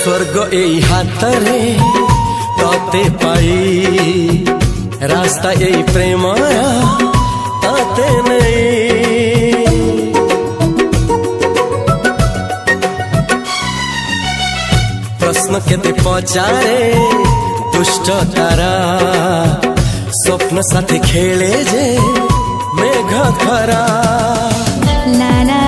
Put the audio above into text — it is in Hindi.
स्वर्ग एई हातरे तते पाई रास्ता एई प्रेमरा तते नहीं। प्रश्न केते पचारे दुष्ट तारा स्वप्न साथे खेले जे मेघ खरा। ला ला